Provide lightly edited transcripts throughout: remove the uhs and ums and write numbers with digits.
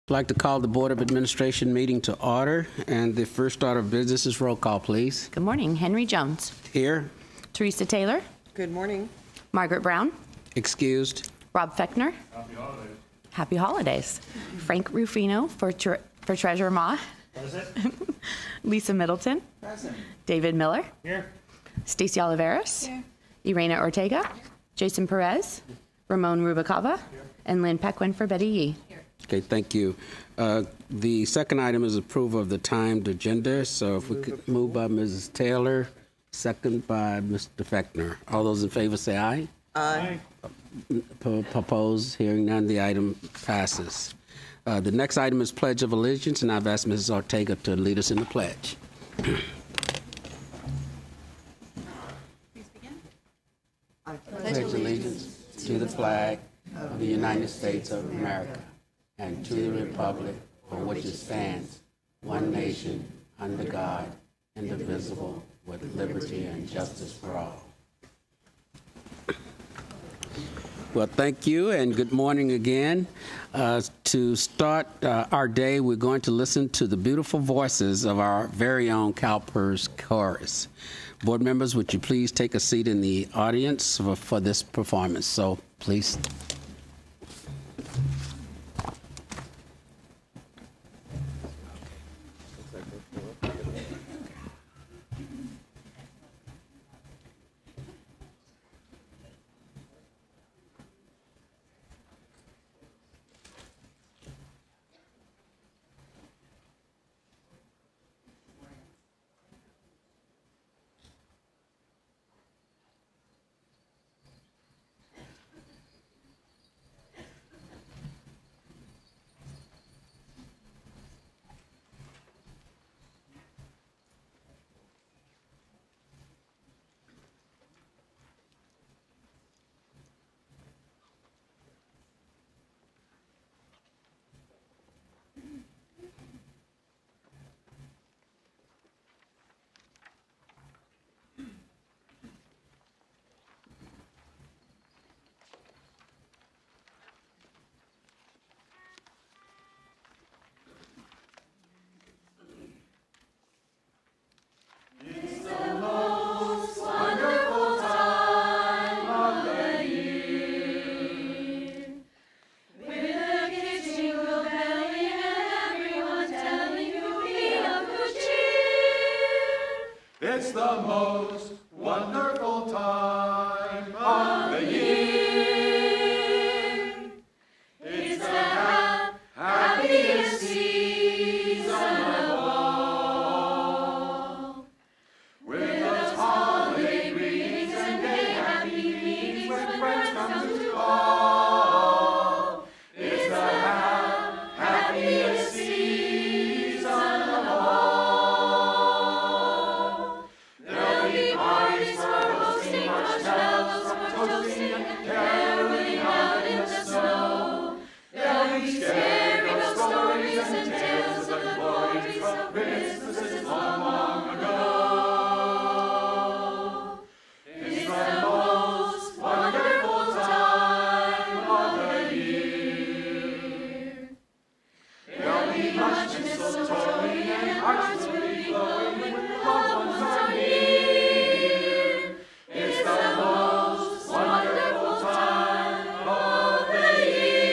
I'd like to call the Board of Administration meeting to order, and the first order of business is roll call, please. Good morning. Henry Jones. Here. Teresa Taylor. Good morning. Margaret Brown. Excused. Rob Fechner. Happy holidays. Happy holidays. Frank Rufino for Treasurer Ma. Present. Lisa Middleton. Present. David Miller. Here. Stacy Oliveros. Here. Irena Ortega. Jason Perez. Ramon Rubacava. And Lynn Pequin for Betty Yee. Okay, thank you. The second item is approval of the timed agenda. So if we could move by Mrs. Taylor, second by Mr. Fechner. All those in favor say aye. Aye. Opposed? Hearing none, the item passes. The next item is Pledge of Allegiance, and I've asked Mrs. Ortega to lead us in the pledge. Please begin. I pledge allegiance to the flag of the United States of America and to the republic for which it stands, one nation, under God, indivisible, with liberty and justice for all. Well, thank you, and good morning again. To start our day, we're going to listen to the beautiful voices of our very own CalPERS chorus. Board members, would you please take a seat in the audience for this performance? So, please. It's the most wonderful time of the year. It's the happiest season of all. With those holiday greetings and gay happy meetings when friends come to call. It's the happiest season of all. Toasting and caroling out in the snow. There'll be scary ghost stories and tales of the glories of Christmases long, long ago. It's the most wonderful time of the year. There'll be much mistletoe and hearts will be glowing when loved ones are near. It's the most wonderful time of the year.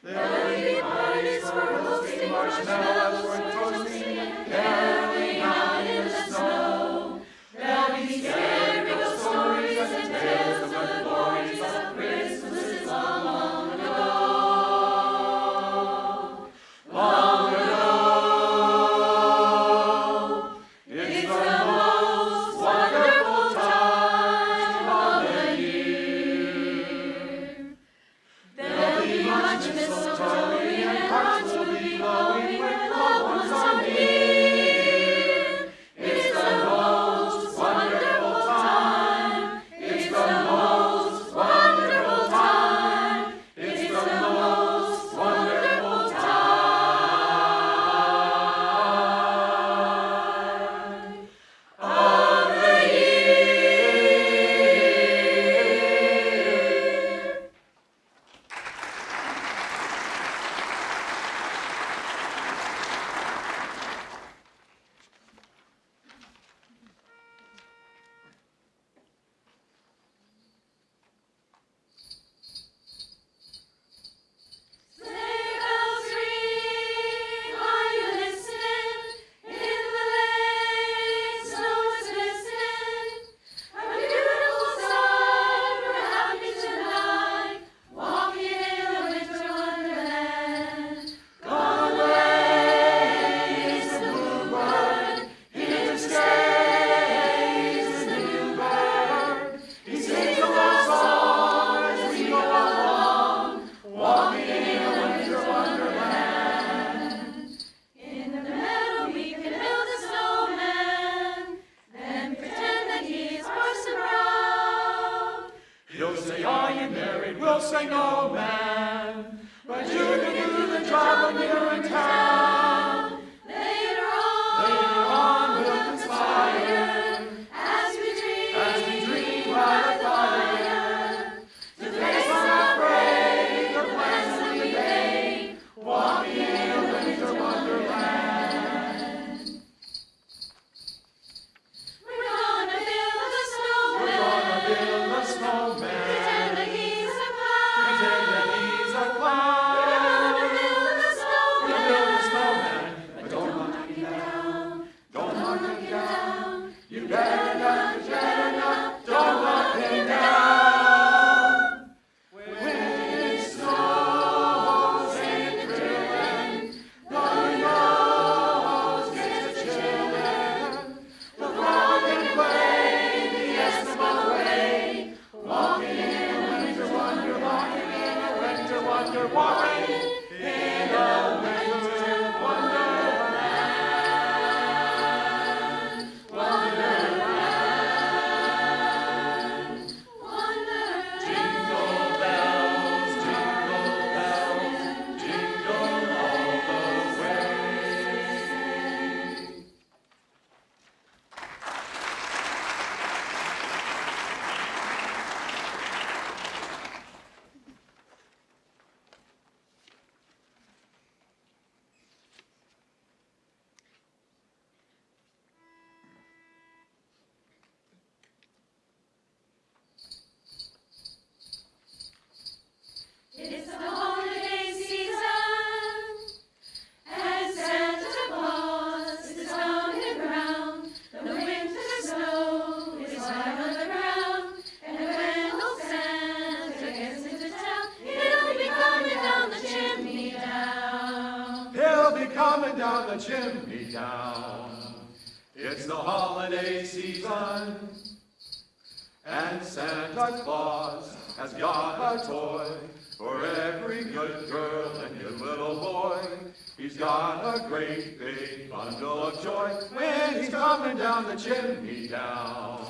There'll be parties for roasting marshmallows, for toasting and caroling out in the snow. There'll be scary ghost stories and tales of the glories of Christmases long, long ago. Long ago. It's the most wonderful time of the year. There'll be much mistletoe and hearts will be glowing when loved ones are near. It's the most wonderful time. It's the most wonderful time. It's the most wonderful time of the year. coming down the chimney down. It's the holiday season, and Santa Claus has got a toy for every good girl and good little boy. He's got a great big bundle of joy when he's coming down the chimney down.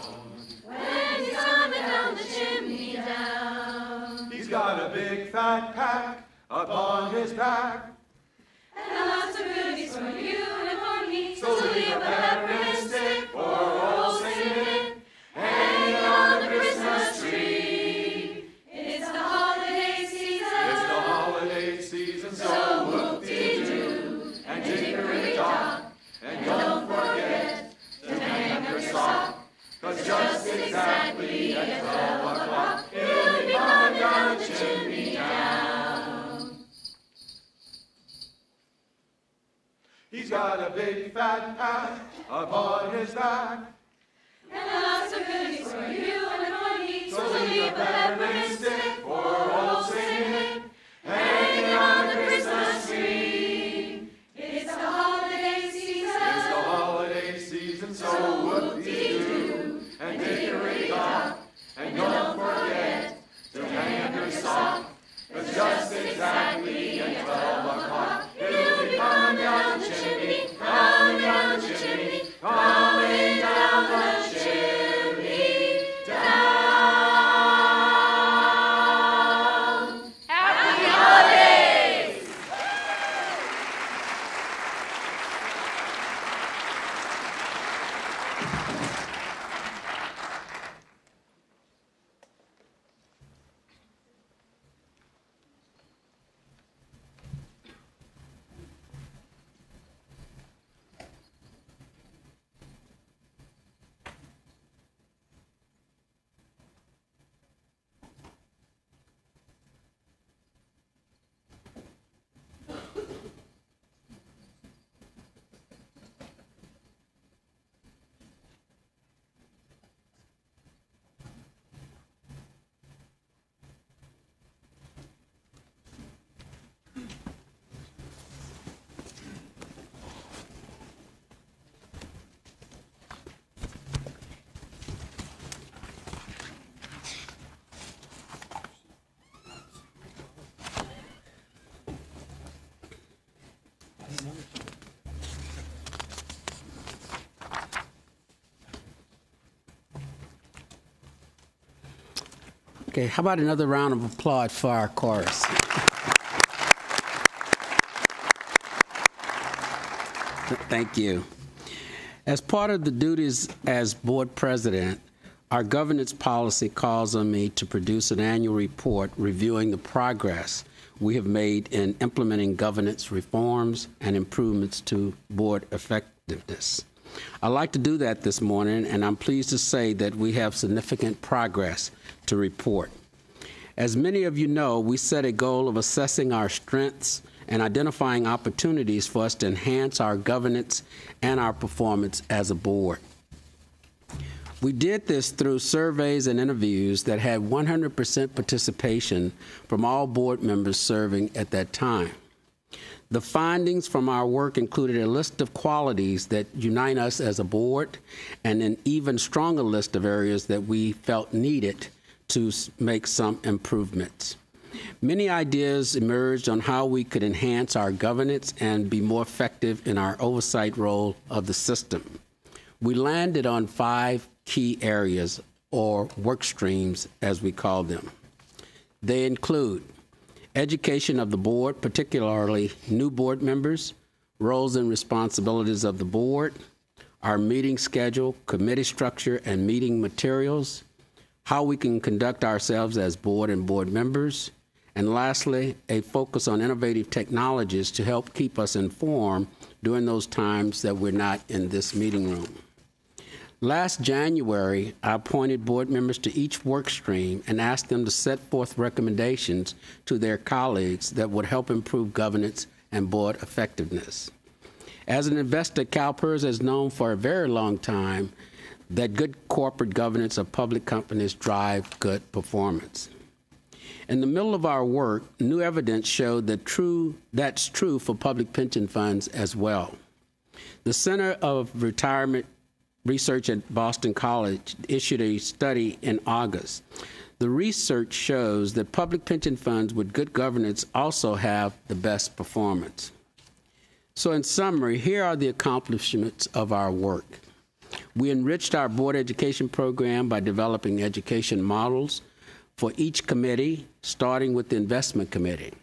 When he's coming down the chimney down. He's got a big fat pack upon his back, And lots of goodies for you and for me. so leave a peppermint stick for old Saint Nick hanging on the Christmas tree. It's the holiday season. It's the holiday season, so whoop-dee-doo and dickory-dock, and don't forget to hang up your sock, 'cause just exactly at 12 o'clock he'll be coming down the chimney down. He's got a big fat pack upon his back, And lots of goodies for you and for me. so leave a peppermint stick for old Saint Nick hanging on the Christmas tree. It's the holiday season. It's the holiday season, so whoop-dee-doo and dickory-dock, and don't forget to hang up your sock, 'cause just exactly at 12 o'clock he'll be coming down the chimney, coming down the chimney, coming down the chimney down. Happy holidays! Okay, how about another round of applause for our chorus? Thank you. As part of the duties as board president, our governance policy calls on me to produce an annual report reviewing the progress we have made in implementing governance reforms and improvements to board effectiveness. I'd like to do that this morning, and I'm pleased to say that we have significant progress to report. As many of you know, we set a goal of assessing our strengths and identifying opportunities for us to enhance our governance and our performance as a board. We did this through surveys and interviews that had 100% participation from all board members serving at that time. The findings from our work included a list of qualities that unite us as a board and an even stronger list of areas that we felt needed to make some improvements. Many ideas emerged on how we could enhance our governance and be more effective in our oversight role of the system. We landed on 5 key areas, or work streams as we call them. They include education of the board, particularly new board members, roles and responsibilities of the board, our meeting schedule, committee structure, and meeting materials, how we can conduct ourselves as board and board members, and lastly, a focus on innovative technologies to help keep us informed during those times that we're not in this meeting room. Last January, I appointed board members to each work stream and asked them to set forth recommendations to their colleagues that would help improve governance and board effectiveness. As an investor, CalPERS has known for a very long time that good corporate governance of public companies drive good performance. In the middle of our work, new evidence showed that's true for public pension funds as well. The Center of Retirement Research at Boston College issued a study in August. The research shows that public pension funds with good governance also have the best performance. So in summary, here are the accomplishments of our work. We enriched our board education program by developing education models for each committee, starting with the investment committee.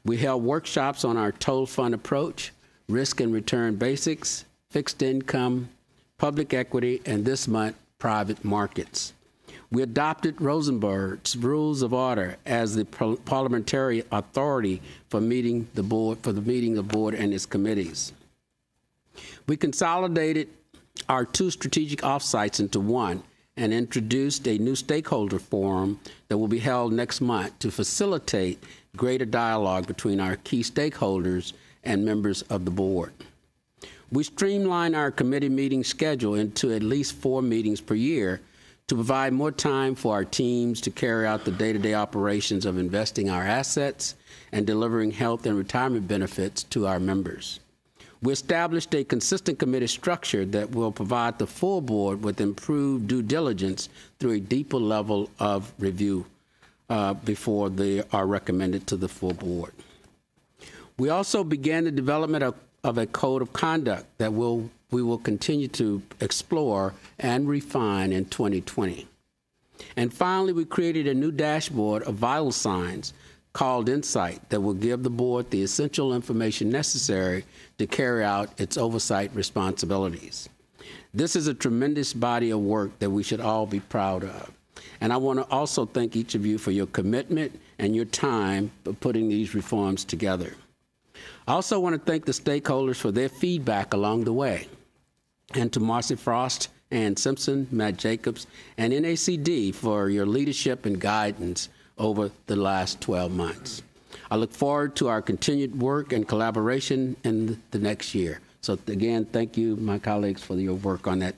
We held workshops on our total fund approach, risk and return basics, fixed income, public equity, and this month, private markets. We adopted Rosenberg's Rules of Order as the parliamentary authority for the meeting of the board and its committees. We consolidated our two strategic offsites into one and introduced a new stakeholder forum that will be held next month to facilitate greater dialogue between our key stakeholders and members of the board. We streamlined our committee meeting schedule into at least 4 meetings per year to provide more time for our teams to carry out the day-to-day operations of investing our assets and delivering health and retirement benefits to our members. We established a consistent committee structure that will provide the full board with improved due diligence through a deeper level of review before they are recommended to the full board. We also began the development of a code of conduct that we will continue to explore and refine in 2020. And finally, we created a new dashboard of vital signs called Insight that will give the board the essential information necessary to carry out its oversight responsibilities. This is a tremendous body of work that we should all be proud of. And I want to also thank each of you for your commitment and your time for putting these reforms together. I also want to thank the stakeholders for their feedback along the way, and to Marcy Frost, Ann Simpson, Matt Jacobs, and NACD for your leadership and guidance over the last 12 months. I look forward to our continued work and collaboration in the next year. So again, thank you, my colleagues, for your work on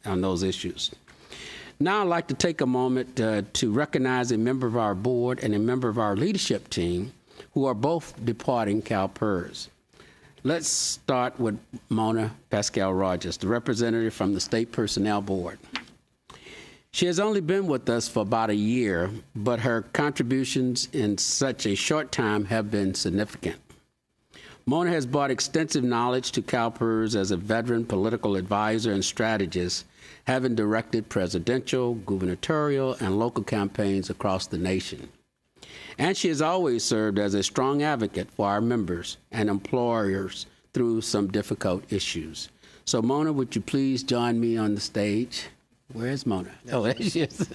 those issues. Now I'd like to take a moment to recognize a member of our board and a member of our leadership team who are both departing CalPERS. Let's start with Mona Pascal Rogers, the representative from the State Personnel Board. She has only been with us for about a year, but her contributions in such a short time have been significant. Mona has brought extensive knowledge to CalPERS as a veteran political advisor and strategist, having directed presidential, gubernatorial, and local campaigns across the nation. And she has always served as a strong advocate for our members and employers through some difficult issues. So Mona, would you please join me on the stage? Where is Mona? Oh, there she is.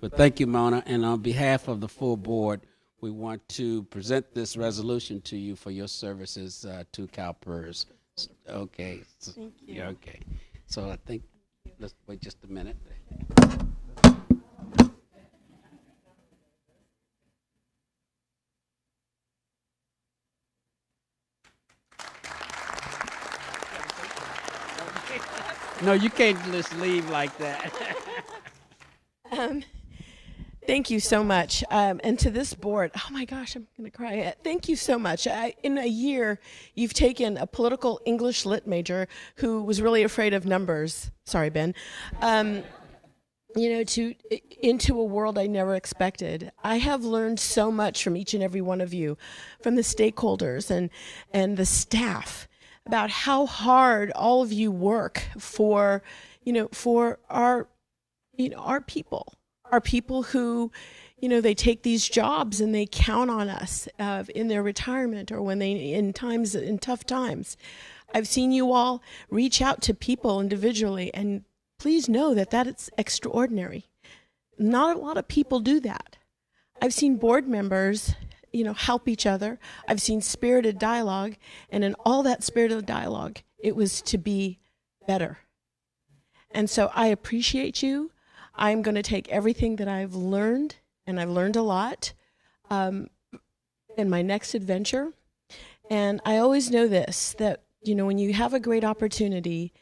But thank you, Mona, and on behalf of the full board, we want to present this resolution to you for your services to CalPERS. Okay. Thank you. Yeah, okay. So I think, let's wait just a minute. No, you can't just leave like that. Thank you so much. And to this board, oh my gosh, I'm going to cry. Thank you so much. In a year, you've taken a political English lit major who was really afraid of numbers. Sorry, Ben. Into a world I never expected. I have learned so much from each and every one of you, from the stakeholders and the staff, about how hard all of you work for our people who, they take these jobs and they count on us in their retirement or when in tough times. I've seen you all reach out to people individually, and please know that it's extraordinary. Not a lot of people do that. I've seen board members help each other. I've seen spirited dialogue, and in all that spirited dialogue, it was to be better. And so I appreciate you. I'm going to take everything that I've learned, and I've learned a lot, in my next adventure. And I always know this, that, when you have a great opportunity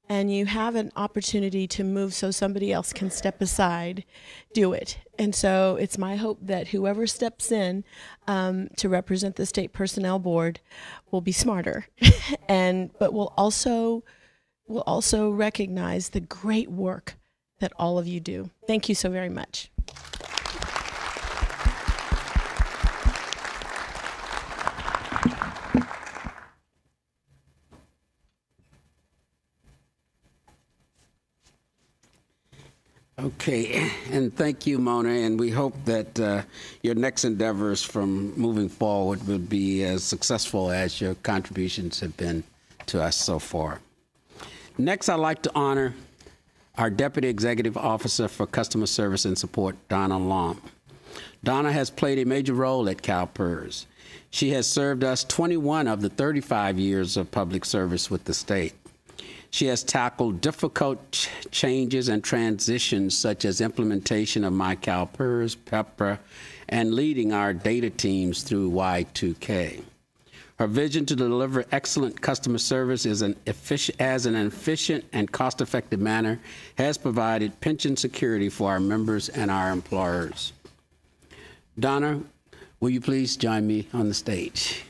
and you have an opportunity to move so somebody else can step aside, do it. And so it's my hope that whoever steps in to represent the State Personnel Board will be smarter, but will also recognize the great work that all of you do. Thank you so very much. Okay, and thank you, Mona, and we hope that your next endeavors from moving forward will be as successful as your contributions have been to us so far. Next, I'd like to honor our Deputy Executive Officer for Customer Service and Support, Donna Long. Donna has played a major role at CalPERS. She has served us 21 of the 35 years of public service with the state. She has tackled difficult changes and transitions such as implementation of My CalPERS, PEPRA, and leading our data teams through Y2K. Her vision to deliver excellent customer service as an efficient and cost-effective manner has provided pension security for our members and our employers. Donna, will you please join me on the stage?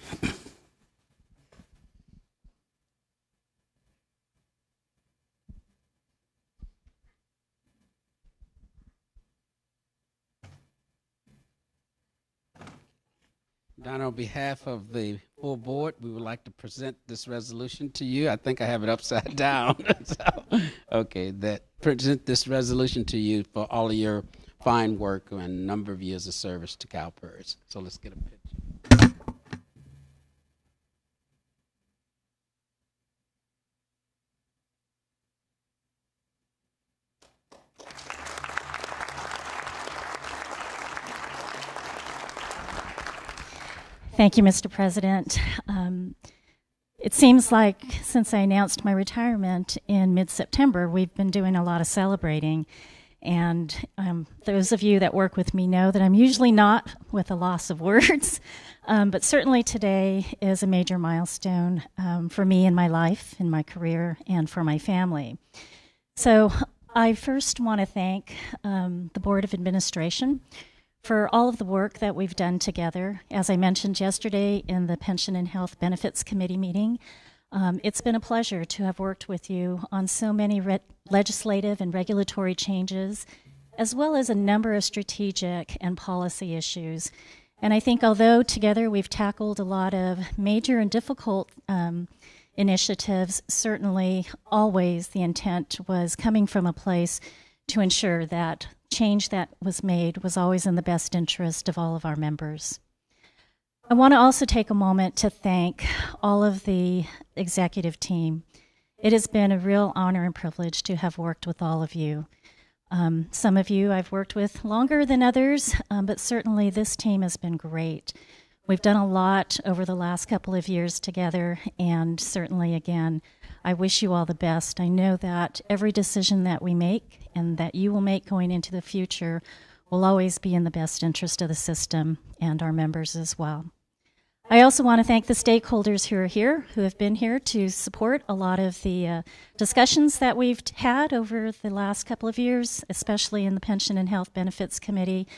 Donna, on behalf of the full board, we would like to present this resolution to you. I think I have it upside down. Present this resolution to you for all of your fine work and number of years of service to CalPERS. So let's get a picture. Thank you, Mr. President. It seems like since I announced my retirement in mid-September, we've been doing a lot of celebrating. And those of you that work with me know that I'm usually not with a loss of words, but certainly today is a major milestone for me in my life, in my career, and for my family. So I first want to thank the Board of Administration for all of the work that we've done together. As I mentioned yesterday in the Pension and Health Benefits Committee meeting, it's been a pleasure to have worked with you on so many legislative and regulatory changes, as well as a number of strategic and policy issues. And I think although together we've tackled a lot of major and difficult initiatives, certainly always the intent was coming from a place to ensure that change that was made was always in the best interest of all of our members. I want to also take a moment to thank all of the executive team. It has been a real honor and privilege to have worked with all of you. Some of you I've worked with longer than others, but certainly this team has been great. We've done a lot over the last couple of years together, and certainly, again, I wish you all the best. I know that every decision that we make and that you will make going into the future will always be in the best interest of the system and our members as well. I also want to thank the stakeholders who are here, who have been here to support a lot of the discussions that we've had over the last couple of years, especially in the Pension and Health Benefits Committee.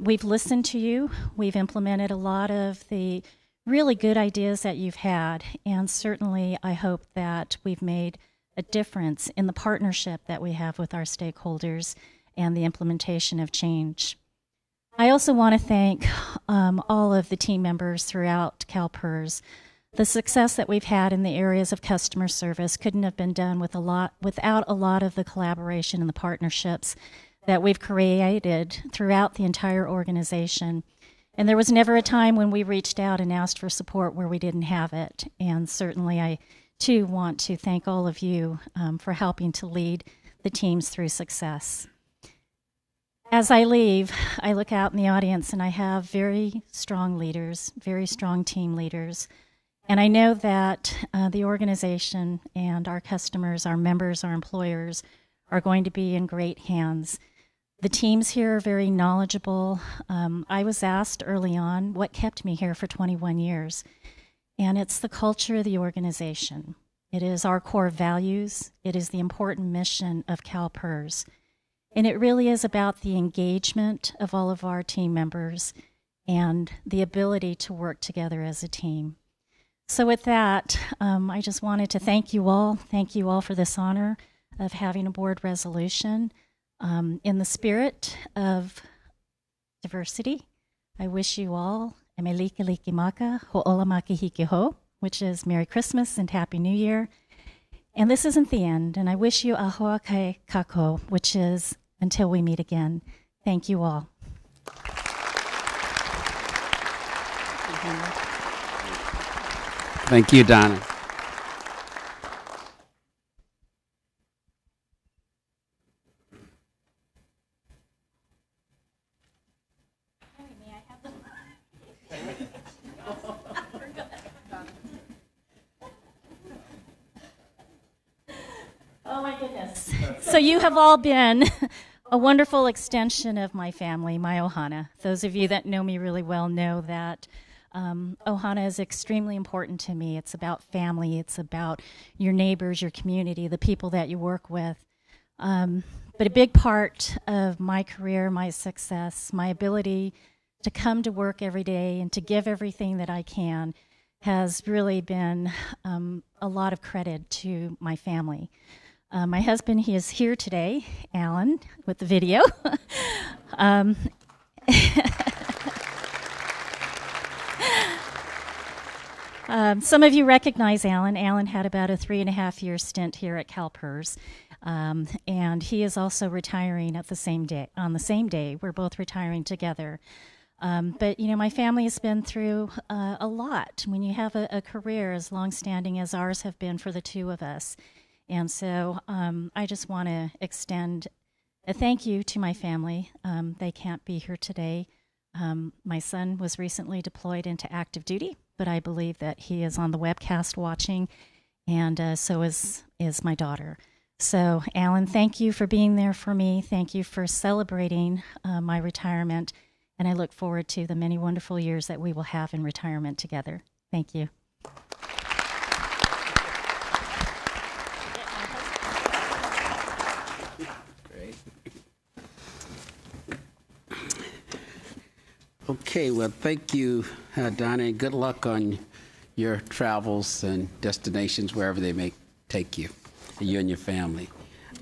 We've listened to you. We've implemented a lot of the really good ideas that you've had, and certainly I hope that we've made a difference in the partnership that we have with our stakeholders and the implementation of change. I also want to thank all of the team members throughout CalPERS. The success that we've had in the areas of customer service couldn't have been done without a lot of the collaboration and the partnerships that we've created throughout the entire organization. And there was never a time when we reached out and asked for support where we didn't have it. And certainly I, too, want to thank all of you for helping to lead the teams through success. As I leave, I look out in the audience and I have very strong leaders, very strong team leaders. And I know that the organization and our customers, our members, our employers are going to be in great hands. The teams here are very knowledgeable. I was asked early on what kept me here for 21 years. And it's the culture of the organization. It is our core values. It is the important mission of CalPERS. And it really is about the engagement of all of our team members and the ability to work together as a team. So with that, I just wanted to thank you all for this honor of having a board resolution. In the spirit of diversity, I wish you all Emelika Likimaka Ho'olamaki Hikiho, which is Merry Christmas and Happy New Year. And this isn't the end, and I wish you Ahoa Kai Kako, which is until we meet again. Thank you all. Thank you, Donna. Oh my goodness. So you have all been a wonderful extension of my family, my Ohana. Those of you that know me really well know that Ohana is extremely important to me. It's about family. It's about your neighbors, your community, the people that you work with. But a big part of my career, my success, my ability to come to work every day and to give everything that I can has really been a lot of credit to my family. My husband, he is here today, Alan, with the video. Some of you recognize Alan. Alan had about a 3.5-year stint here at CalPERS, and he is also retiring at the same day. On the same day, we're both retiring together. But you know, my family has been through a lot. When you have a career as long-standing as ours have been for the two of us, and so I just want to extend a thank you to my family. They can't be here today. My son was recently deployed into active duty, but I believe that he is on the webcast watching, and so is my daughter. So, Alan, thank you for being there for me. Thank you for celebrating my retirement, and I look forward to the many wonderful years that we will have in retirement together. Thank you. Okay, well, thank you, Donna, and good luck on your travels and destinations, wherever they may take you, you and your family.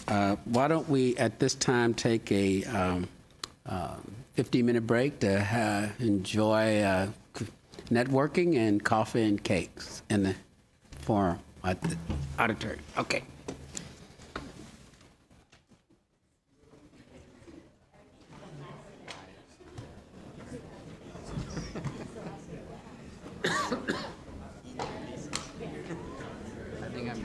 Why don't we, at this time, take a 15-minute break to enjoy networking and coffee and cakes in the forum at the auditorium. Okay. I think I'm